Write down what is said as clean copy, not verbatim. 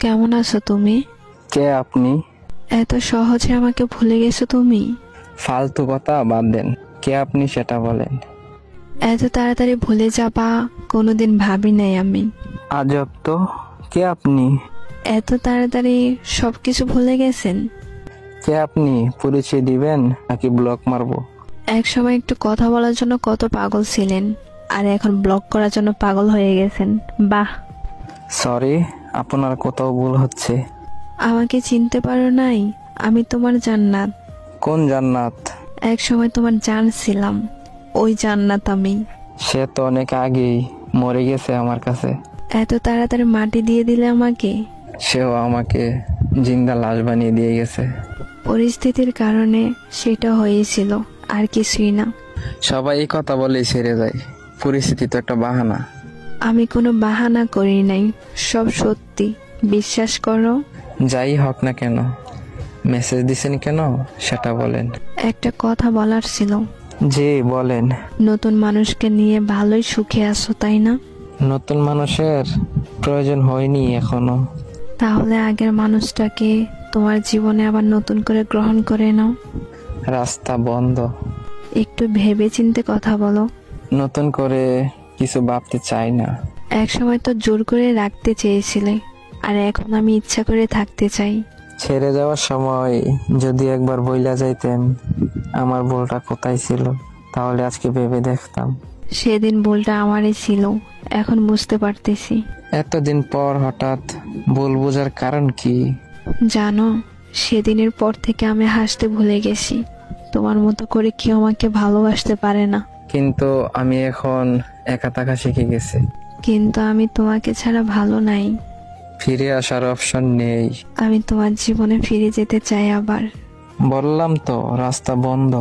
কেমন আছো তুমি? কে আপনি? এত সহজে আমাকে ভুলে গেছো তুমি? ফালতু কথা বাদ দেন, কে আপনি সেটা বলেন। এত তাড়াতাড়ি ভুলে যাবা কোনোদিন ভাবি নাই আমি। আজব তো, কে আপনি? এত তাড়াতাড়ি সবকিছু ভুলে গেছেন? কে আপনি পরিচয় দিবেন নাকি ব্লক মারবো? এক সময় একটু কথা বলার জন্য কত পাগল ছিলেন, আর এখন ব্লক করার জন্য পাগল হয়ে গেছেন। বাহ। সরি, আপনার কোথাও ভুল হচ্ছে। আমাকে চিনতে পারো নাই? আমি তোমার জান্নাত। কোন জান্নাত? এক সময় তোমার জান ছিলাম, ওই জান্নাত আমি। সে তো অনেক আগেই মরে গেছে আমার কাছে। এত তাড়াতাড়ি মাটি দিয়ে দিলে আমাকে। সেও আমাকে জিন্দা লাশ বানিয়ে দিয়ে গেছে। পরিস্থিতির কারণে সেটা হয়েছিল, আর কিছুই না। সবাই এই কথা বলেই ছেড়ে যায়, পরিস্থিতি তো একটা বাহানা। আমি কোনো বাহানা করি নাই, সব সত্যি, বিশ্বাস করো। যাই হোক না কেন, মেসেজ দিছেন কেন সেটা বলেন। একটা কথা বলার ছিল। জি বলেন। নতুন মানুষকে নিয়ে ভালোই সুখে আছো তাই না? নতুন মানুষের প্রয়োজন হয়নি এখনো। তাহলে আগের মানুষটাকে তোমার জীবনে আবার নতুন করে গ্রহণ করে নাও। রাস্তা বন্ধ। একটু ভেবে চিন্তে কথা বলো। নতুন করে কিছু ভাবতে চাই না। এক সময় তো জোর করে রাখতে চেয়েছিলে, আর এখন আমি ইচ্ছা করে থাকতে চাই। ছেড়ে যাওয়ার সময় যদি একবার বইলা যাইতেন আমার ভুলটা কোথায় ছিল, তাহলে আজকে ভেবে দেখতাম। সেদিন ভুলটা আমারই ছিল, এখন বুঝতে পারতেছি। এতদিন পর হঠাৎ ভুল বোঝার কারণ কি? জানো, সেদিনের পর থেকে আমি হাসতে ভুলে গেছি। তোমার মতো করে কেউ আমাকে ভালোবাসতে পারে না। কিন্তু আমি এখন একা থাকা শিখে গেছি। কিন্তু আমি তোমাকে ছাড়া ভালো নাই। ফিরে আসার অপশন নেই। আমি তোমার জীবনে ফিরে যেতে চাই আবার। বললাম তো রাস্তা বন্ধ।